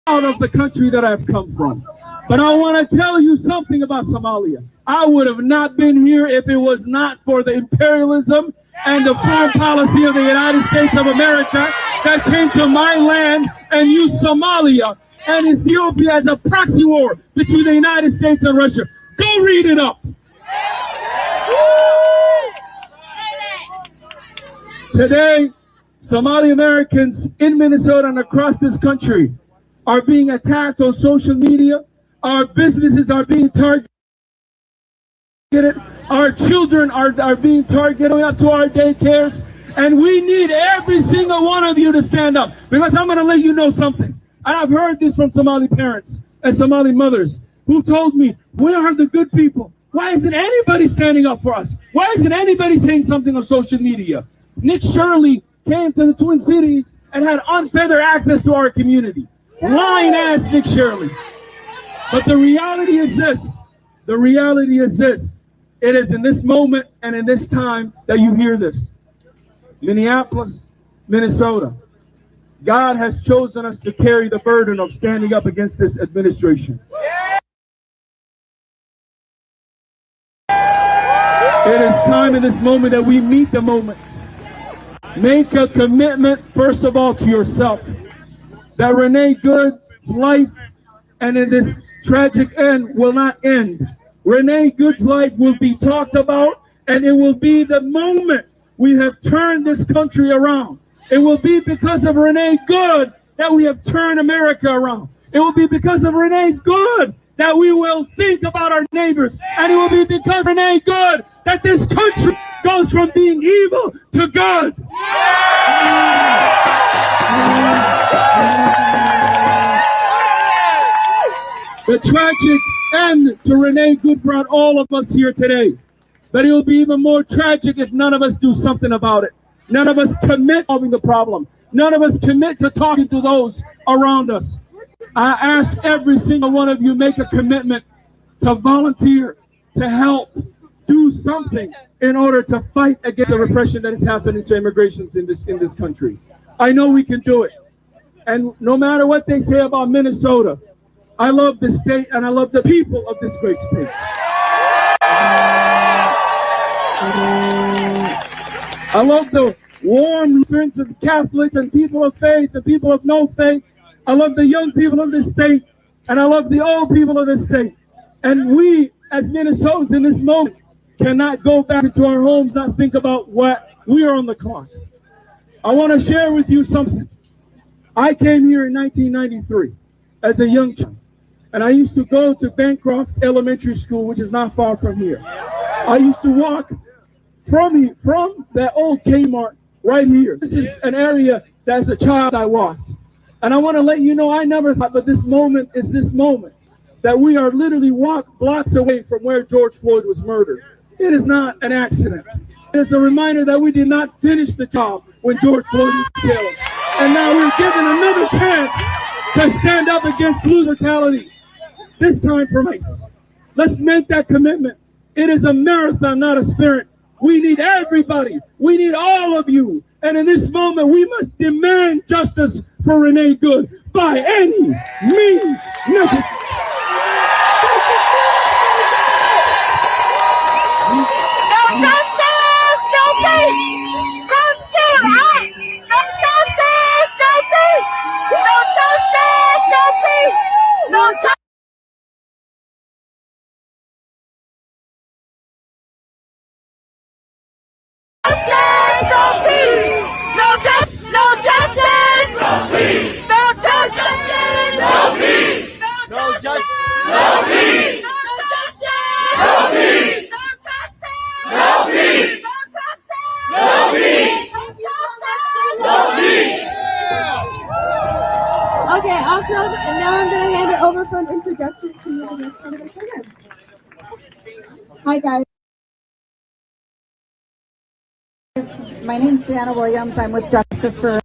proud of the country that I've come from. But I want to tell you something about Somalia. I would have not been here if it was not for the imperialism and the foreign policy of the United States of America that came to my land and used Somalia and Ethiopia as a proxy war between the United States and Russia. Go read it up. Today, Somali Americans in Minnesota and across this country are being attacked on social media. Our businesses are being targeted. Our children are being targeted up to our daycares. And we need every single one of you to stand up. Because I'm going to let you know something. And I've heard this from Somali parents and Somali mothers who told me, where are the good people? Why isn't anybody standing up for us? Why isn't anybody saying something on social media? Nick Shirley came to the Twin Cities and had unfettered access to our community. Lying ass Nick Shirley. But the reality is this. The reality is this. It is in this moment and in this time that you hear this. Minneapolis, Minnesota. God has chosen us to carry the burden of standing up against this administration. It is time in this moment that we meet the moment. Make a commitment, first of all, to yourself, that Renee Good's life and in this tragic end will not end. Renee Good's life will be talked about, and it will be the moment we have turned this country around. It will be because of Renee Good that we have turned America around. It will be because of Renee Good that we will think about our neighbors. And it will be because of Renee Good that this country goes from being evil to good. The tragic end to Renee Good brought all of us here today. But it will be even more tragic if none of us do something about it. None of us commit to solving the problem. None of us commit to talking to those around us. I ask every single one of you, make a commitment to volunteer, to help, do something in order to fight against the repression that is happening to immigrants in this country. I know we can do it. And no matter what they say about Minnesota, I love the state and I love the people of this great state. I love the warm friends of Catholics and people of faith and people of no faith. I love the young people of this state, and I love the old people of this state. And we, as Minnesotans in this moment, cannot go back into our homes, not think about what we are on the clock. I want to share with you something. I came here in 1993 as a young child, and I used to go to Bancroft Elementary School, which is not far from here. I used to walk from that old Kmart right here. This is an area that as a child I walked. And I want to let you know, I never thought that this moment is this moment, that we are literally blocks away from where George Floyd was murdered. It is not an accident. It's a reminder that we did not finish the job when George Floyd was killed. And now we're given another chance to stand up against police brutality, this time for race. Let's make that commitment. It is a marathon, not a sprint. We need everybody. We need all of you. And in this moment, we must demand justice for Renee Good by any means necessary. No justice, no peace. No justice, no peace. No justice, no peace. No justice. Okay, awesome. And now I'm going to hand it over for an introduction to the next part of the program. Hi, guys. My name's Jana Williams. I'm with Justice for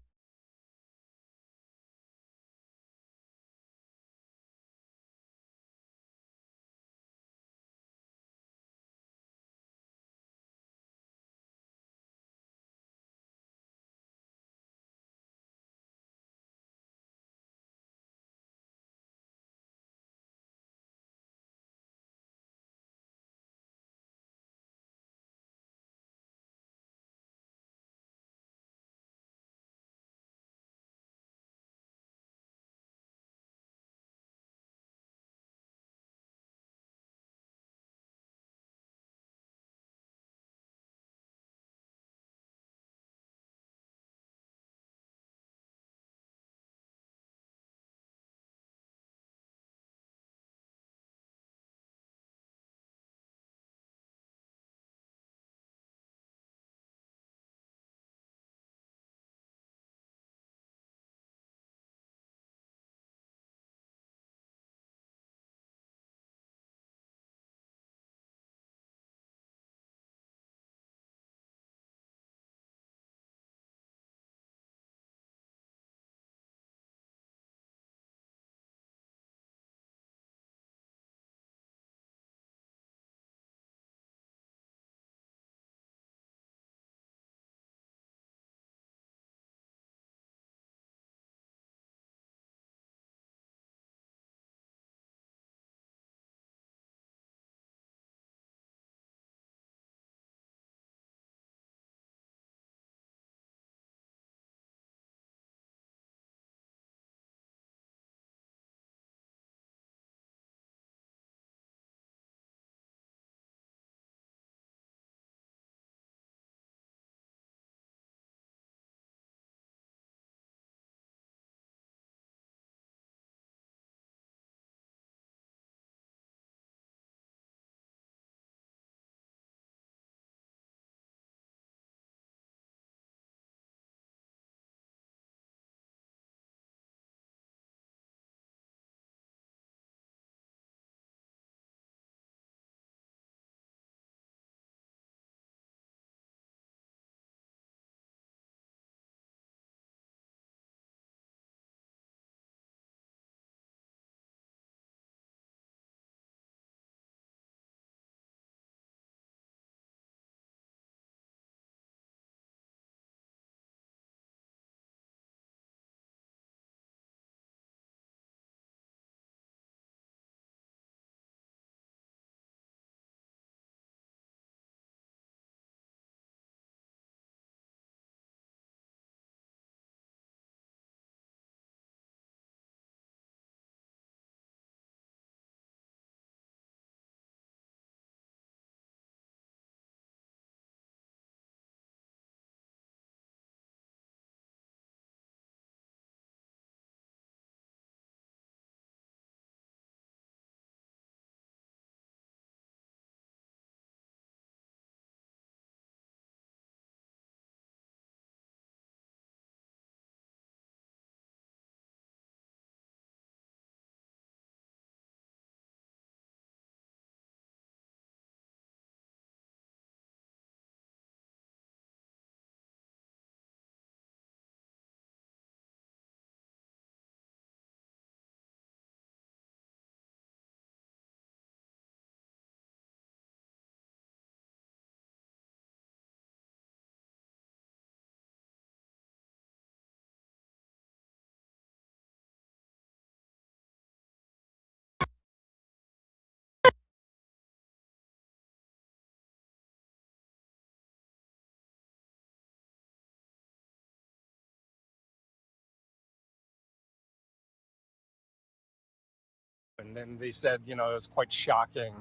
happened. And they said, it was quite shocking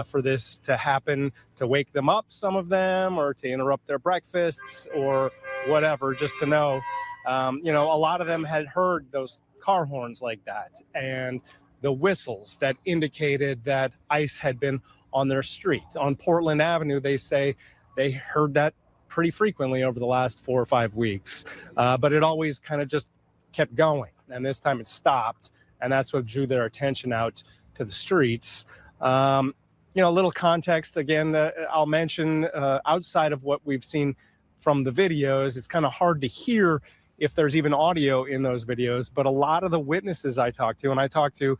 for this to happen, to wake them up, some of them, or to interrupt their breakfasts or whatever, just to know. A lot of them had heard those car horns like that and the whistles that indicated that ICE had been on their street. On Portland Avenue, they say they heard that pretty frequently over the last 4 or 5 weeks, but it always kind of just kept going. And this time it stopped, and that's what drew their attention out to the streets. A little context, again, I'll mention outside of what we've seen from the videos, it's kind of hard to hear if there's even audio in those videos, but a lot of the witnesses I talked to, and I talked to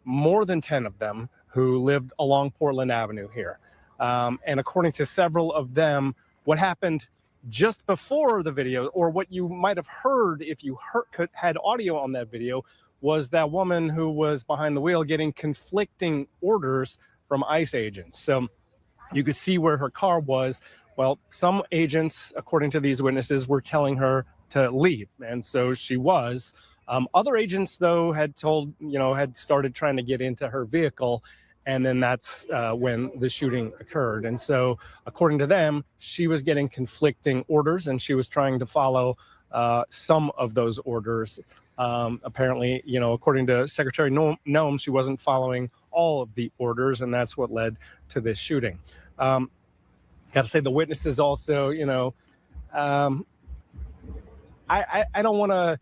more than 10 of them who lived along Portland Avenue here. And according to several of them, what happened just before the video, or what you might have heard if you had audio on that video, was that woman who was behind the wheel getting conflicting orders from ICE agents. So you could see where her car was. Well, some agents, according to these witnesses, were telling her to leave, and so she was. Other agents, though, had started trying to get into her vehicle, and then that's when the shooting occurred. And so, according to them, she was getting conflicting orders, and she was trying to follow some of those orders. Apparently, according to Secretary Noem, she wasn't following all of the orders, and that's what led to this shooting. Got to say, the witnesses also, I don't want to,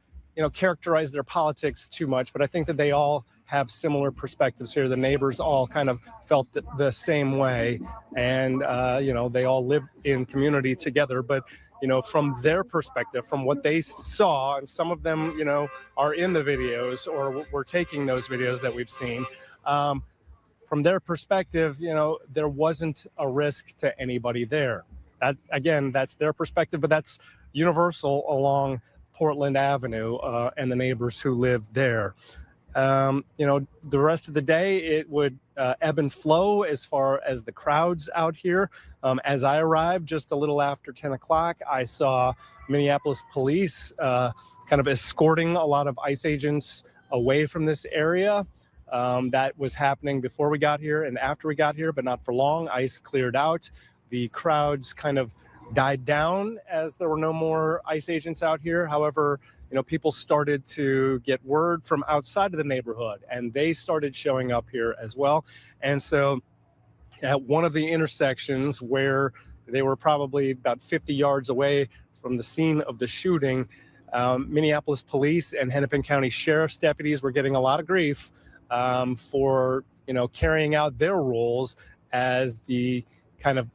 characterize their politics too much, but I think that they all have similar perspectives here. The neighbors all kind of felt the same way, and they all live in community together. But from their perspective, from what they saw, and some of them, are in the videos or were taking those videos that we've seen. From their perspective, there wasn't a risk to anybody there. That, again, that's their perspective, but that's universal along Portland Avenue and the neighbors who live there. The rest of the day, it would ebb and flow as far as the crowds out here. As I arrived just a little after 10 o'clock, I saw Minneapolis police kind of escorting a lot of ICE agents away from this area. That was happening before we got here and after we got here, but not for long. ICE cleared out. The crowds kind of died down as there were no more ICE agents out here. However, people started to get word from outside of the neighborhood, and they started showing up here as well. And so at one of the intersections where they were probably about 50 yards away from the scene of the shooting, Minneapolis police and Hennepin County Sheriff's deputies were getting a lot of grief for, carrying out their roles as the kind of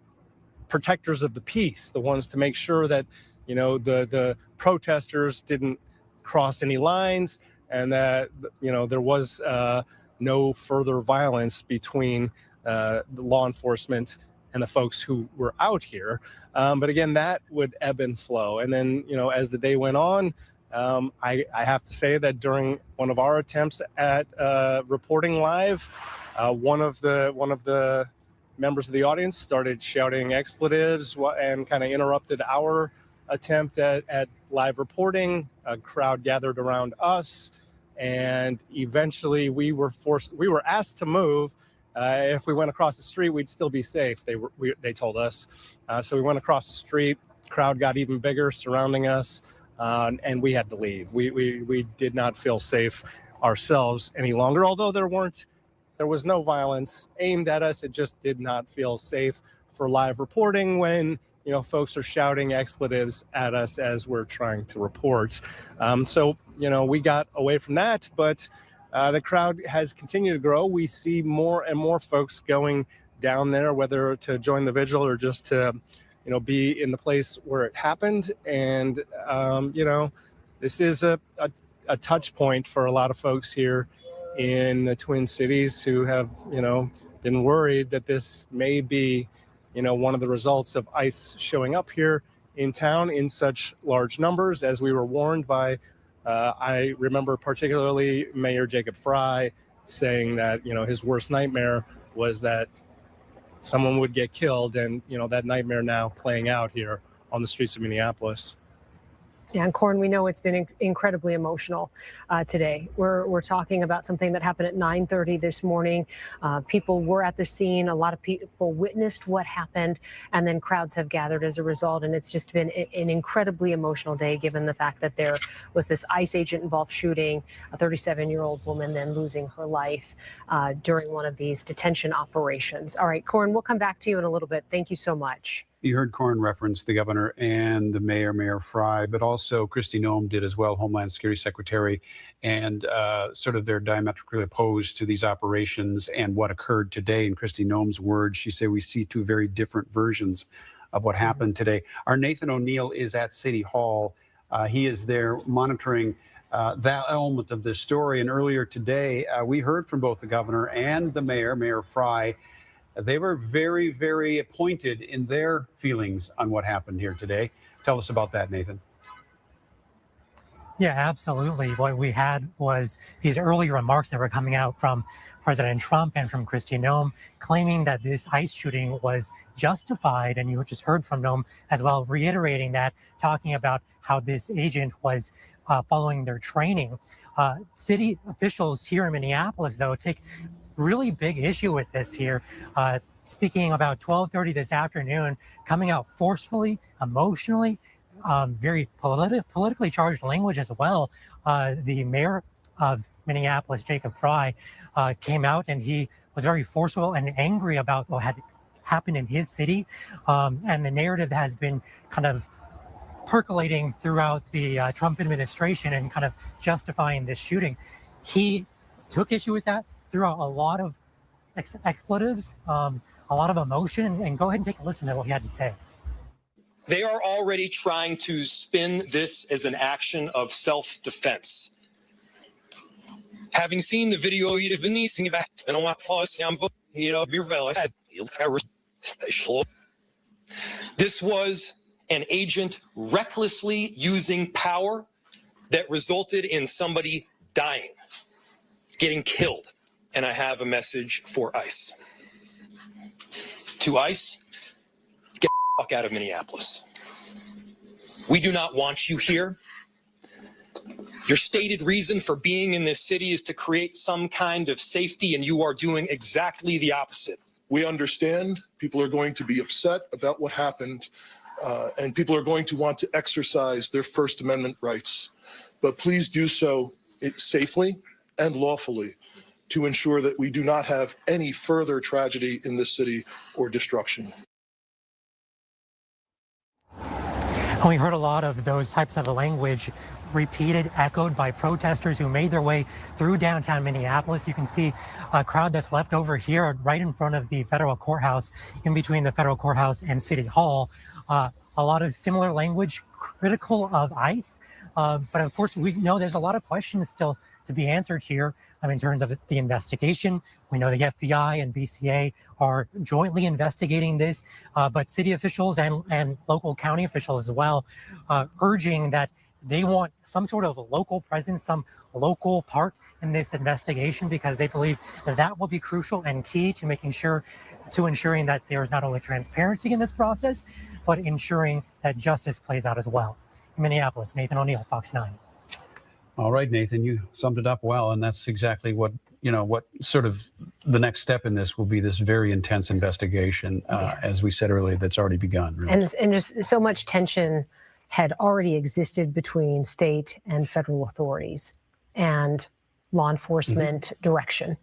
protectors of the peace, the ones to make sure that, the protesters didn't cross any lines, and that, there was no further violence between the law enforcement and the folks who were out here. But again, that would ebb and flow. And then, as the day went on, I have to say that during one of our attempts at reporting live, one of the members of the audience started shouting expletives and kind of interrupted our attempt at live reporting. A crowd gathered around us, and eventually we were asked to move. If we went across the street, we'd still be safe, they told us. So we went across the street. Crowd got even bigger surrounding us, and we had to leave. We did not feel safe ourselves any longer, although there was no violence aimed at us. It just did not feel safe for live reporting when, folks are shouting expletives at us as we're trying to report. So, we got away from that, but the crowd has continued to grow. We see more and more folks going down there, whether to join the vigil or just to, be in the place where it happened. And, this is a touch point for a lot of folks here in the Twin Cities who have, been worried that this may be, one of the results of ICE showing up here in town in such large numbers, as we were warned by, I remember particularly Mayor Jacob Fry saying that, his worst nightmare was that someone would get killed, and, that nightmare now playing out here on the streets of Minneapolis. And Corin, we know it's been incredibly emotional today. We're talking about something that happened at 9:30 this morning. People were at the scene. A lot of people witnessed what happened, and then crowds have gathered as a result. And it's just been an incredibly emotional day, given the fact that there was this ICE agent-involved shooting, a 37-year-old woman then losing her life during one of these detention operations. All right, Corin, we'll come back to you in a little bit. Thank you so much. You heard Corin reference the governor and the mayor, Mayor Fry, but also Kristi Noem did as well, Homeland Security Secretary, and sort of they're diametrically opposed to these operations and what occurred today. In Kristi Noem's words, she said, we see two very different versions of what happened today. Our Nathan O'Neill is at City Hall. He is there monitoring that element of this story. And earlier today, we heard from both the governor and the mayor, Mayor Fry. They were very, very pointed in their feelings on what happened here today. Tell us about that, Nathan. Yeah, absolutely. What we had was these early remarks that were coming out from President Trump and from Kristi Noem, claiming that this ICE shooting was justified. And you just heard from Noem as well, reiterating that, talking about how this agent was following their training. City officials here in Minneapolis, though, take really big issue with this here. Speaking about 12:30 this afternoon, coming out forcefully, emotionally, very politically charged language as well. The mayor of Minneapolis, Jacob Fry, came out and he was very forceful and angry about what had happened in his city. And the narrative has been kind of percolating throughout the Trump administration and kind of justifying this shooting. He took issue with that, threw out a lot of expletives, a lot of emotion, and go ahead and take a listen to what he had to say. They are already trying to spin this as an action of self-defense. Having seen the video, this was an agent recklessly using power that resulted in somebody dying, getting killed. And I have a message for ICE. To ICE, get the fuck out of Minneapolis. We do not want you here. Your stated reason for being in this city is to create some kind of safety, and you are doing exactly the opposite. We understand people are going to be upset about what happened, and people are going to want to exercise their First Amendment rights. But please do so safely and lawfully to ensure that we do not have any further tragedy in this city or destruction. And we heard a lot of those types of language repeated, echoed by protesters who made their way through downtown Minneapolis. You can see a crowd that's left over here right in front of the federal courthouse, in between the federal courthouse and City Hall. A lot of similar language critical of ICE. But of course, we know there's a lot of questions still to be answered here in terms of the investigation. We know the FBI and BCA are jointly investigating this, but city officials and local county officials as well, urging that they want some sort of local presence, some local part in this investigation, because they believe that will be crucial and key to ensuring that there is not only transparency in this process, but ensuring that justice plays out as well. In Minneapolis, Nathan O'Neill, Fox 9. All right, Nathan, you summed it up well, and that's exactly what sort of the next step in this will be, this very intense investigation, as we said earlier, that's already begun. Really. And just so much tension had already existed between state and federal authorities and law enforcement direction.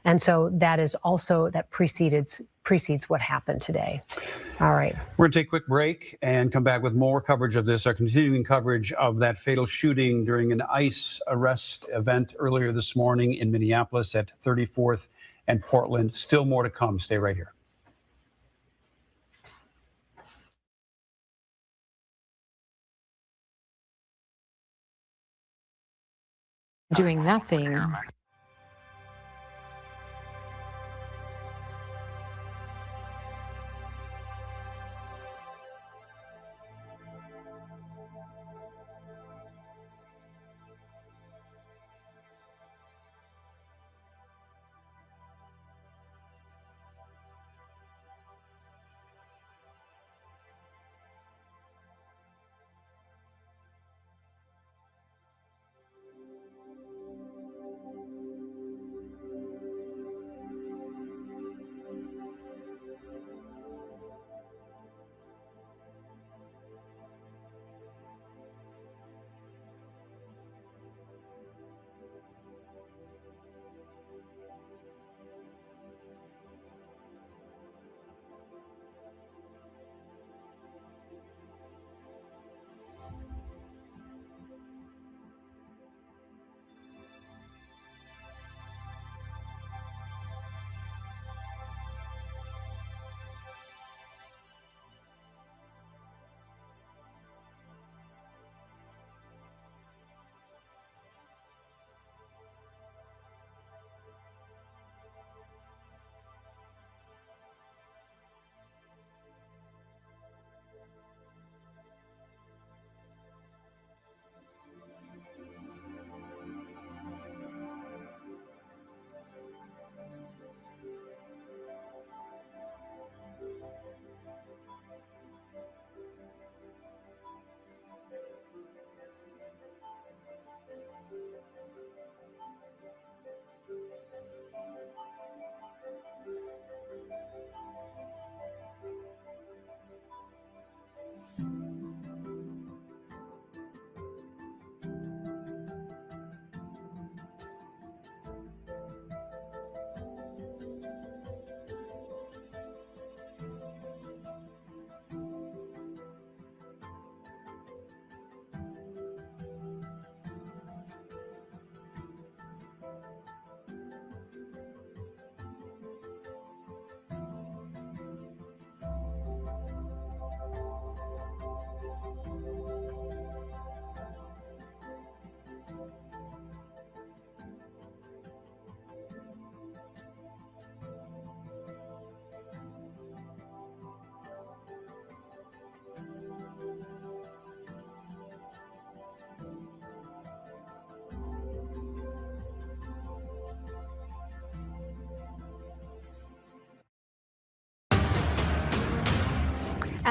And so that is also, that precedes what happened today. All right. We're going to take a quick break and come back with more coverage of this, our continuing coverage of that fatal shooting during an ICE arrest event earlier this morning in Minneapolis at 34th and Portland. Still more to come. Stay right here. Doing nothing.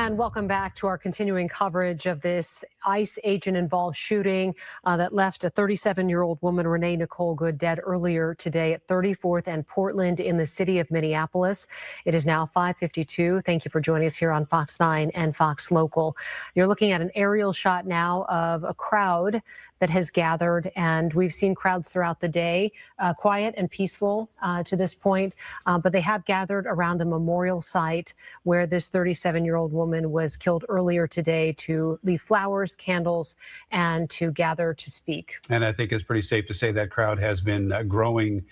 And welcome back to our continuing coverage of this ICE agent-involved shooting that left a 37-year-old woman, Renee Nicole Good, dead earlier today at 34th and Portland in the city of Minneapolis. It is now 5:52. Thank you for joining us here on Fox 9 and Fox Local. You're looking at an aerial shot now of a crowd that has gathered, and we've seen crowds throughout the day, quiet and peaceful to this point, but they have gathered around a memorial site where this 37-year-old woman was killed earlier today to leave flowers, candles, and to gather to speak. And I think it's pretty safe to say that crowd has been growing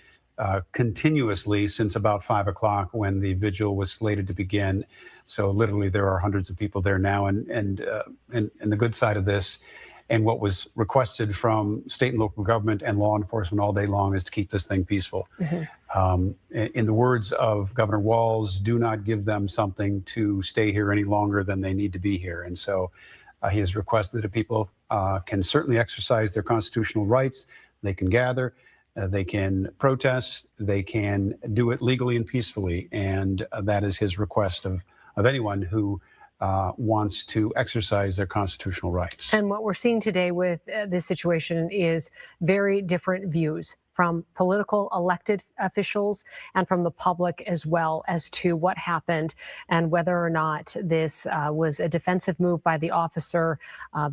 continuously since about 5 o'clock when the vigil was slated to begin. So literally there are hundreds of people there now. And the good side of this, and what was requested from state and local government and law enforcement all day long, is to keep this thing peaceful. In the words of Governor Walz, do not give them something to stay here any longer than they need to be here. And so he has requested that people can certainly exercise their constitutional rights. They can gather, they can protest, they can do it legally and peacefully. And that is his request of anyone who wants to exercise their constitutional rights. And what we're seeing today with this situation is very different views from political elected officials and from the public as well as to what happened and whether or not this was a defensive move by the officer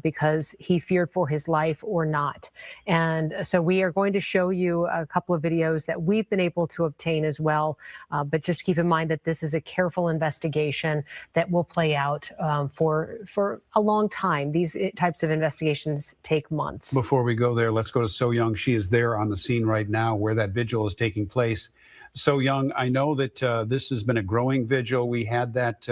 because he feared for his life or not. And so we are going to show you a couple of videos that we've been able to obtain as well. But just keep in mind that this is a careful investigation that will play out for a long time. These types of investigations take months. Before we go there, let's go to So Young. She is there on the scene right now where that vigil is taking place. So Young, I know that this has been a growing vigil. We had that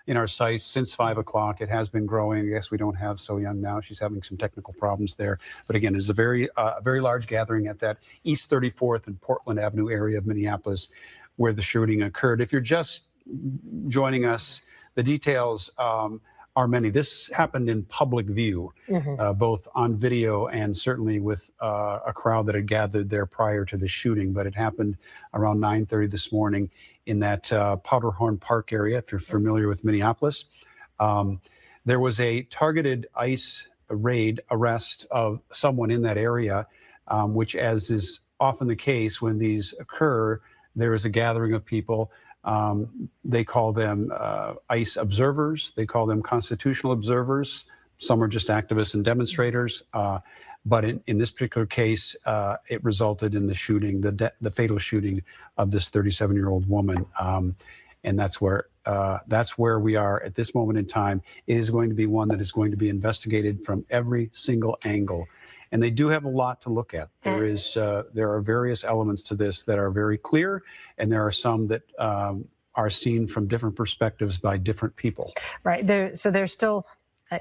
in our sites since 5 o'clock. It has been growing. I guess we don't have So Young now. She's having some technical problems there. But again, it's a very large gathering at that East 34th and Portland Avenue area of Minneapolis where the shooting occurred. If you're just joining us, the details are many. This happened in public view, both on video and certainly with a crowd that had gathered there prior to the shooting. But it happened around 9:30 this morning in that Powderhorn Park area, if you're familiar with Minneapolis. There was a targeted ICE raid arrest of someone in that area, which, as is often the case when these occur, there is a gathering of people. They call them ICE observers. They call them constitutional observers. Some are just activists and demonstrators. But in this particular case, it resulted in the shooting, the fatal shooting of this 37-year-old woman. And that's where we are at this moment in time. It is going to be one that is going to be investigated from every single angle. And they do have a lot to look at. There are various elements to this that are very clear, and there are some that are seen from different perspectives by different people. Right. So there's still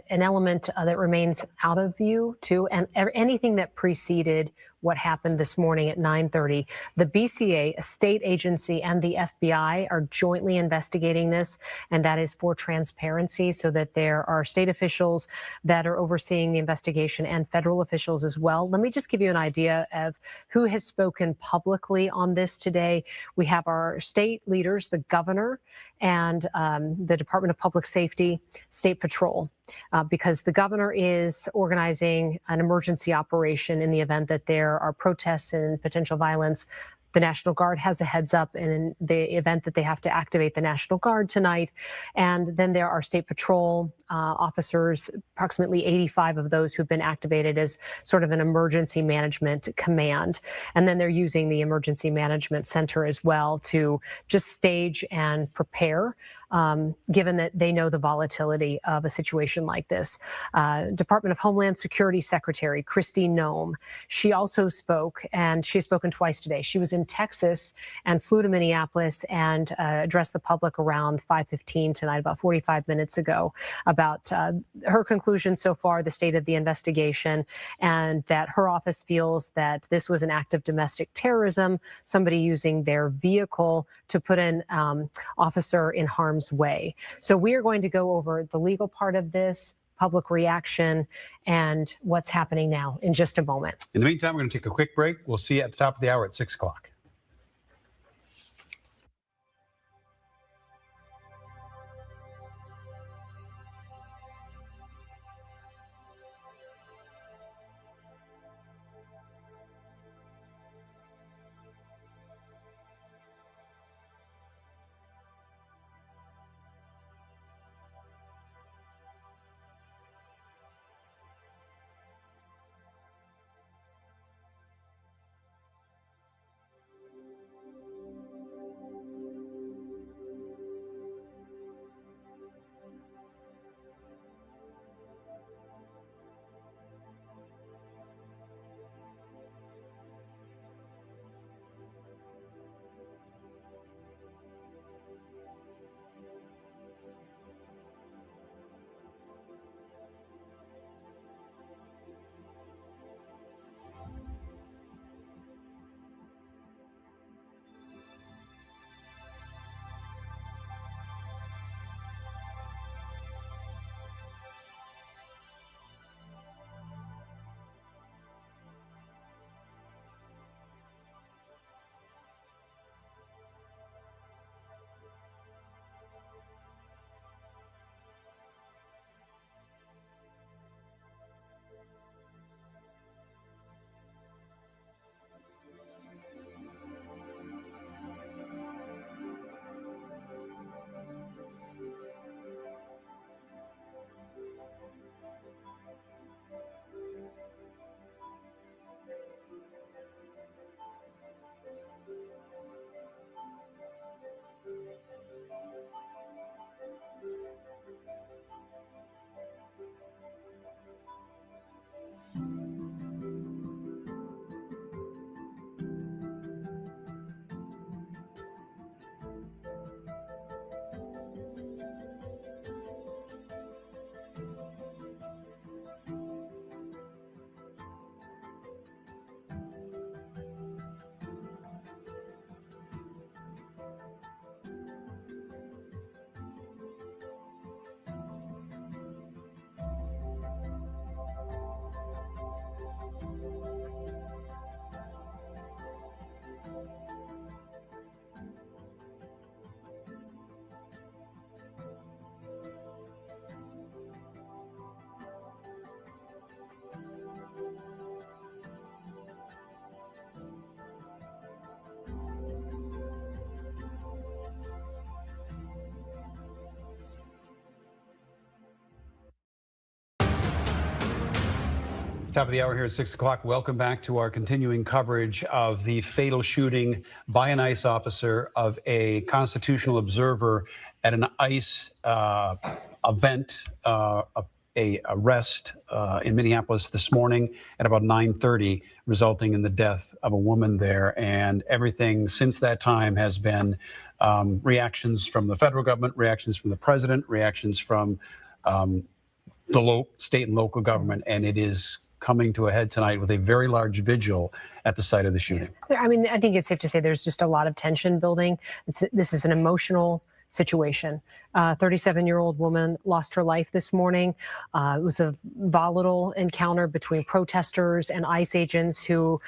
an element that remains out of view too, and anything that preceded what happened this morning at 9:30. The BCA, a state agency, and the FBI are jointly investigating this, and that is for transparency so that there are state officials that are overseeing the investigation and federal officials as well. Let me just give you an idea of who has spoken publicly on this today. We have our state leaders, the governor, and the Department of Public Safety, State Patrol, because the governor is organizing an emergency operation in the event that there are protests and potential violence. The National Guard has a heads up in the event that they have to activate the National Guard tonight. And then there are State Patrol officers, approximately 85 of those who've been activated as sort of an emergency management command. And then they're using the Emergency Management Center as well to just stage and prepare, given that they know the volatility of a situation like this. Department of Homeland Security Secretary Kristi Noem, she also spoke, and she has spoken twice today. She was in Texas and flew to Minneapolis and addressed the public around 5:15 tonight, about 45 minutes ago, about her conclusion so far, the state of the investigation, and that her office feels that this was an act of domestic terrorism, somebody using their vehicle to put an officer in harm's way. So we are going to go over the legal part of this, public reaction, and what's happening now in just a moment. In the meantime, we're going to take a quick break. We'll see you at the top of the hour at 6 o'clock. Top of the hour here at 6 o'clock. Welcome back to our continuing coverage of the fatal shooting by an ICE officer of a constitutional observer at an ICE event, a arrest in Minneapolis this morning at about 9:30, resulting in the death of a woman there. And everything since that time has been reactions from the federal government, reactions from the president, reactions from the state and local government, and it is coming to a head tonight with a very large vigil at the site of the shooting. I mean, I think it's safe to say there's just a lot of tension building. This is an emotional situation. 37-year-old woman lost her life this morning. It was a volatile encounter between protesters and ICE agents who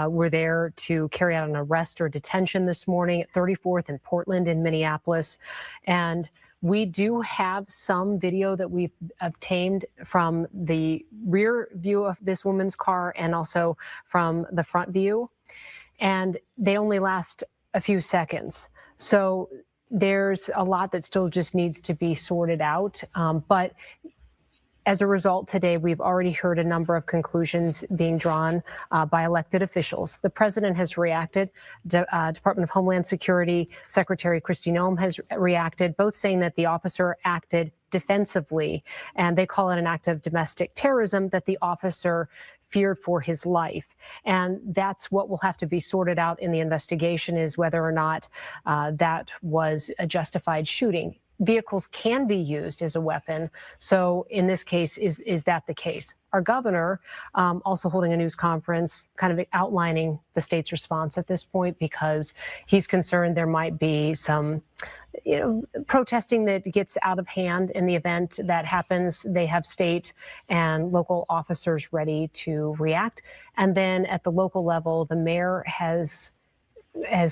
were there to carry out an arrest or detention this morning at 34th and Portland in Minneapolis. And we do have some video that we've obtained from the rear view of this woman's car and also from the front view. And they only last a few seconds. So there's a lot that still just needs to be sorted out. But as a result, today, we've already heard a number of conclusions being drawn by elected officials. The president has reacted. Department of Homeland Security Secretary Kristi Noem has reacted, both saying that the officer acted defensively, and they call it an act of domestic terrorism, that the officer feared for his life. And that's what will have to be sorted out in the investigation, is whether or not that was a justified shooting. Vehicles can be used as a weapon. So in this case, is that the case? Our governor also holding a news conference kind of outlining the state's response at this point, because he's concerned there might be some protesting that gets out of hand in the event that happens. They have state and local officers ready to react. And then at the local level, the mayor has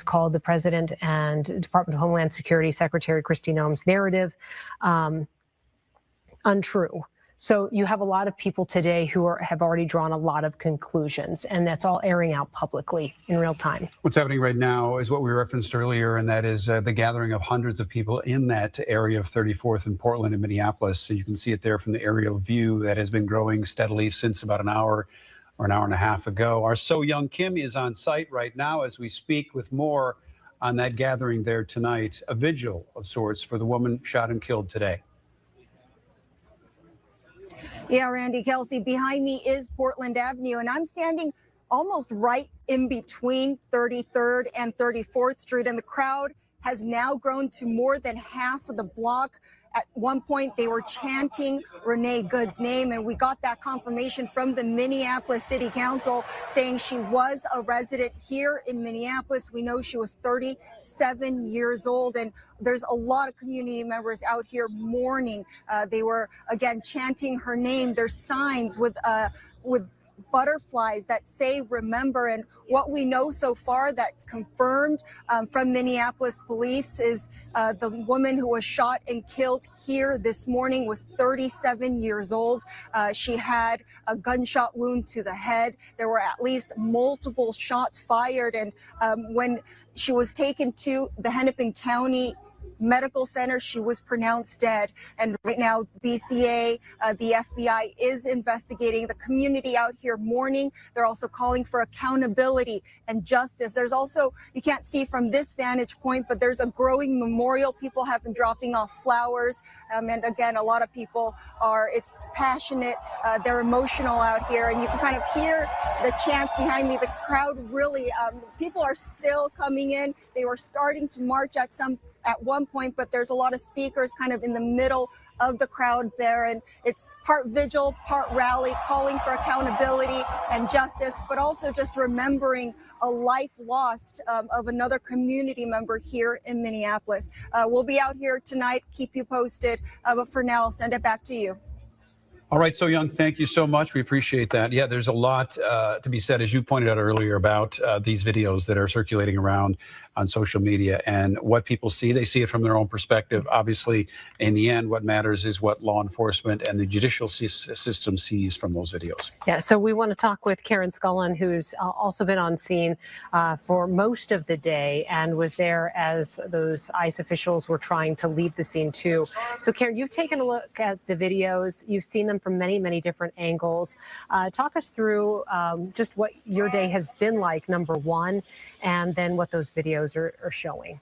called the president and Department of Homeland Security Secretary Kristi Noem's narrative untrue. So you have a lot of people today who have already drawn a lot of conclusions, and that's all airing out publicly in real time. What's happening right now is what we referenced earlier, and that is the gathering of hundreds of people in that area of 34th and Portland and Minneapolis. So you can see it there from the aerial view that has been growing steadily since about an hour or an hour and a half ago. Our So Young Kim is on site right now as we speak with more on that gathering there tonight, a vigil of sorts for the woman shot and killed today. Yeah, Randy, Kelsey, behind me is Portland Avenue, and I'm standing almost right in between 33rd and 34th Street, and the crowd has now grown to more than half of the block. At one point, they were chanting Renee Good's name, and we got that confirmation from the Minneapolis City Council saying she was a resident here in Minneapolis. We know she was 37 years old, and there's a lot of community members out here mourning. They were, again, chanting her name. There's signs with butterflies that say remember. And what we know so far that's confirmed from Minneapolis police is the woman who was shot and killed here this morning was 37 years old. She had a gunshot wound to the head. There were at least multiple shots fired, and when she was taken to the Hennepin County Medical Center, she was pronounced dead. And right now, BCA, the FBI is investigating. The community out here mourning. They're also calling for accountability and justice. There's also, you can't see from this vantage point, but there's a growing memorial. People have been dropping off flowers. And again, a lot of people it's passionate. They're emotional out here. And you can kind of hear the chants behind me. The crowd really, people are still coming in. They were starting to march at one point, but there's a lot of speakers kind of in the middle of the crowd there, and it's part vigil, part rally, calling for accountability and justice, but also just remembering a life lost of another community member here in Minneapolis. We'll be out here tonight, keep you posted, but for now, I'll send it back to you. All right, So Young, thank you so much. We appreciate that. Yeah, there's a lot to be said, as you pointed out earlier, about these videos that are circulating around on social media and what people see. They see it from their own perspective. Obviously, in the end, what matters is what law enforcement and the judicial system sees from those videos. Yeah, so we want to talk with Karen Scullin, who's also been on scene for most of the day and was there as those ICE officials were trying to leave the scene too. So Karen, you've taken a look at the videos. You've seen them from many, many different angles. Talk us through just what your day has been like, number one, and then what those videos are showing.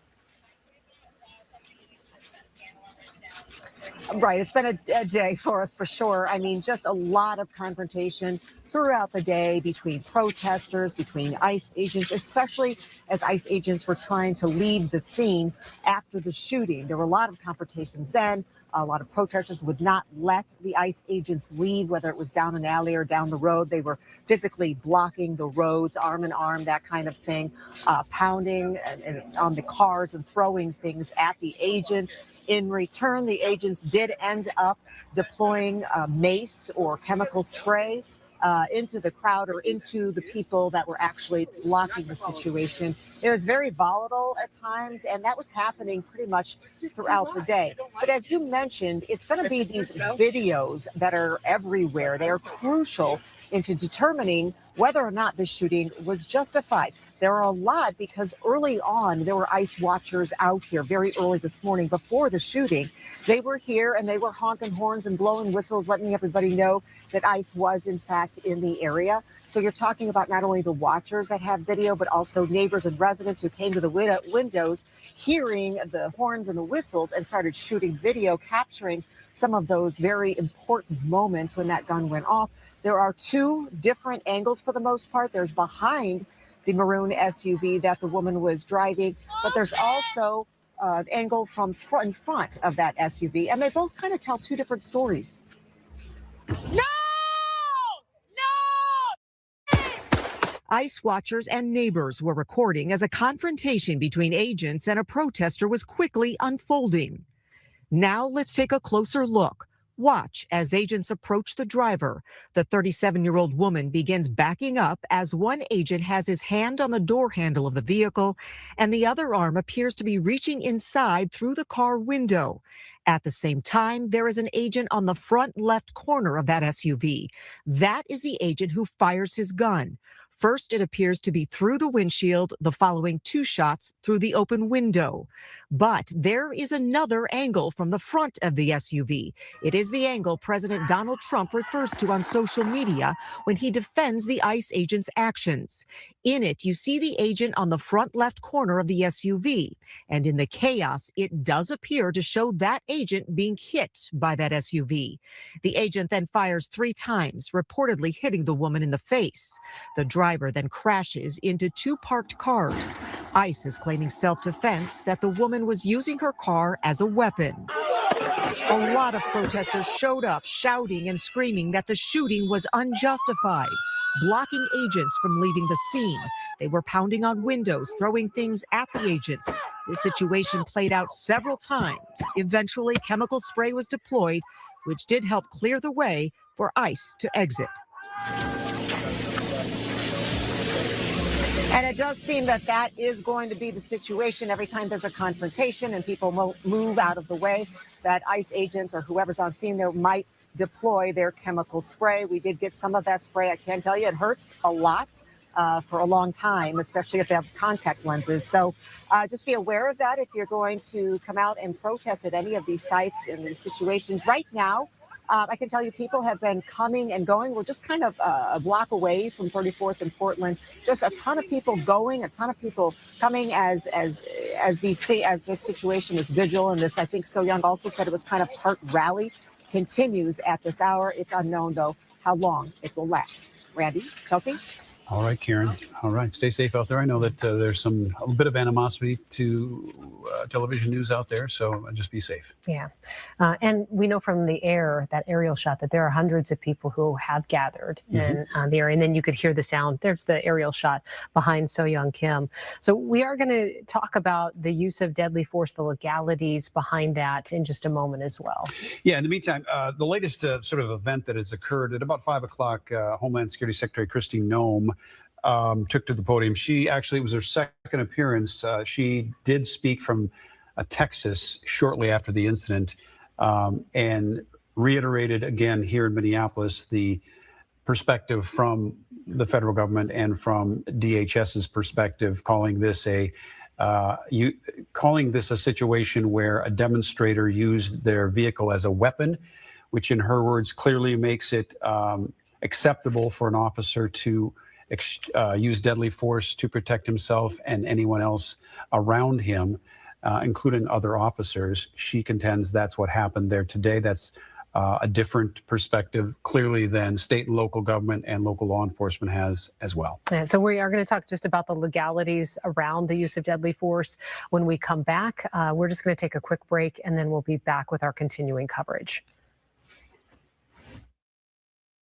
Right. It's been a day for us for sure. I mean, just a lot of confrontation throughout the day between protesters, between ICE agents, especially as ICE agents were trying to leave the scene after the shooting. There were a lot of confrontations then. A lot of protesters would not let the ICE agents leave, whether it was down an alley or down the road. They were physically blocking the roads, arm in arm, that kind of thing, pounding on the cars and throwing things at the agents. In return, the agents did end up deploying mace or chemical spray into the crowd or into the people that were actually blocking the situation. It was very volatile at times, and that was happening pretty much throughout the day. But as you mentioned, it's going to be these videos that are everywhere. They are crucial into determining whether or not this shooting was justified. There are a lot because early on, there were ICE watchers out here very early this morning before the shooting. They were here and they were honking horns and blowing whistles, letting everybody know that ICE was, in fact, in the area. So you're talking about not only the watchers that have video, but also neighbors and residents who came to the windows, hearing the horns and the whistles and started shooting video, capturing some of those very important moments when that gun went off. There are two different angles for the most part. There's behind the maroon SUV that the woman was driving, but there's also an angle from in front of that SUV, and they both kind of tell two different stories. No! ICE watchers and neighbors were recording as a confrontation between agents and a protester was quickly unfolding. Now let's take a closer look. Watch as agents approach the driver. The 37-year-old woman begins backing up as one agent has his hand on the door handle of the vehicle and the other arm appears to be reaching inside through the car window. At the same time, there is an agent on the front left corner of that SUV. That is the agent who fires his gun. First, it appears to be through the windshield, the following two shots through the open window. But there is another angle from the front of the SUV. It is the angle President Donald Trump refers to on social media when he defends the ICE agent's actions. In it, you see the agent on the front left corner of the SUV. And in the chaos, it does appear to show that agent being hit by that SUV. The agent then fires 3 times, reportedly hitting the woman in the face. The driver then crashes into 2 parked cars. ICE is claiming self-defense that the woman was using her car as a weapon. A lot of protesters showed up shouting and screaming that the shooting was unjustified, blocking agents from leaving the scene. They were pounding on windows, throwing things at the agents. This situation played out several times. Eventually, chemical spray was deployed, which did help clear the way for ICE to exit. And it does seem that that is going to be the situation every time there's a confrontation and people move out of the way, that ICE agents or whoever's on scene there might deploy their chemical spray. We did get some of that spray. I can tell you it hurts a lot for a long time, especially if they have contact lenses. So just be aware of that if you're going to come out and protest at any of these sites in these situations. Right now, I can tell you people have been coming and going. We're just kind of a block away from 34th and Portland. Just a ton of people going, a ton of people coming as this situation, this vigil, and this, I think So Young also said it was kind of part rally, continues at this hour. It's unknown, though, how long it will last. Randy, Chelsea? All right, Karen. All right. Stay safe out there. I know that there's a bit of animosity to television news out there, so just be safe. Yeah. And we know from the air, that aerial shot, that there are hundreds of people who have gathered in the area. And then you could hear the sound. There's the aerial shot behind So Young Kim. So we are going to talk about the use of deadly force, the legalities behind that in just a moment as well. Yeah. In the meantime, the latest sort of event that has occurred at about 5 o'clock, Homeland Security Secretary Kristi Noem took to the podium. It was her second appearance. She did speak from Texas shortly after the incident and reiterated again here in Minneapolis the perspective from the federal government and from DHS's perspective, calling this a situation where a demonstrator used their vehicle as a weapon, which in her words clearly makes it acceptable for an officer to use deadly force to protect himself and anyone else around him, including other officers. She contends that's what happened there today. That's a different perspective, clearly, than state and local government and local law enforcement has as well. And so we are going to talk just about the legalities around the use of deadly force when we come back. We're just going to take a quick break, and then we'll be back with our continuing coverage.